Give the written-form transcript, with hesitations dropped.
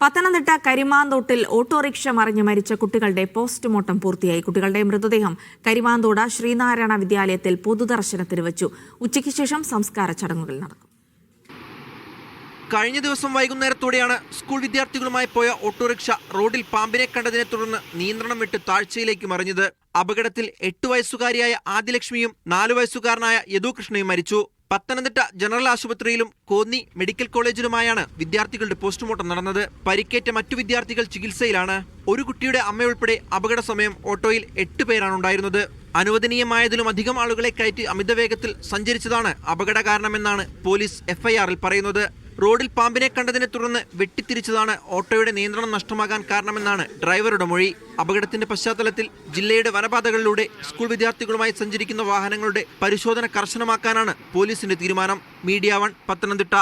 Pathanamthitta കരിമാന്തോട്ടിൽ autorickshaw മറിഞ്ഞ് മരിച്ച കുട്ടികളുടെ പോസ്റ്റ്മോർട്ടം പൂർത്തിയായി. കുട്ടികളുടെ മൃതദേഹം കരിമാന്തോട് ശ്രീനാരായണ വിദ്യാലയത്തിൽ പൊതുദർശനത്തിന് വെച്ചു. ഉച്ചയ്ക്ക് ശേഷം സംസ്കാര ചടങ്ങുകൾ നടക്കും. കഴിഞ്ഞ ദിവസം വൈകുന്നേരത്തോടെയാണ് സ്കൂൾ വിദ്യാർത്ഥികളുമായി പോയ ഓട്ടോറിക്ഷ റോഡിൽ പാമ്പിനെ കണ്ടതിനെ തുടർന്ന് നിയന്ത്രണം വിട്ട് താഴ്ചയിലേക്ക് മറിഞ്ഞത്. അപകടത്തിൽ 8 വയസ്സുകാരിയായ ആദിലക്ഷ്മിയും 4 വയസ്സുകാരനായ യദുകൃഷ്ണയും മരിച്ചു. പത്തനംതിട്ട ജനറൽ ആശുപത്രിയിലും കോന്നി മെഡിക്കൽ കോളേജിലുമായാണ് വിദ്യാർത്ഥികളുടെ പോസ്റ്റ്മോർട്ടം നടന്നത്. പരിക്കേറ്റ മറ്റു വിദ്യാർത്ഥികൾ ചികിത്സയിലാണ്. ഒരു കുട്ടിയുടെ അമ്മയുൾപ്പെടെ അപകട സമയം ഓട്ടോയിൽ 8 പേരാണ് ഉണ്ടായിരുന്നത്. അനുവദനീയമായതിലും അധികം ആളുകളെ കയറ്റി അമിതവേഗത്തിൽ സഞ്ചരിച്ചതാണ് അപകട കാരണമെന്നാണ് പോലീസ് FIR-ൽ പറയുന്നത്. റോഡിൽ പാമ്പിനെ കണ്ടതിനെ തുടർന്ന് വെട്ടിത്തിരിച്ചതാണ് ഓട്ടോയുടെ നിയന്ത്രണം നഷ്ടമാകാൻ കാരണമെന്നാണ് ഡ്രൈവറുടെ മൊഴി. അപകടത്തിന്റെ പശ്ചാത്തലത്തിൽ ജില്ലയുടെ വനപാതകളിലൂടെ സ്കൂൾ വിദ്യാർത്ഥികളുമായി സഞ്ചരിക്കുന്ന വാഹനങ്ങളുടെ പരിശോധന കർശനമാക്കാനാണ് പോലീസിന്റെ തീരുമാനം. മീഡിയ 1 പത്തനംതിട്ട.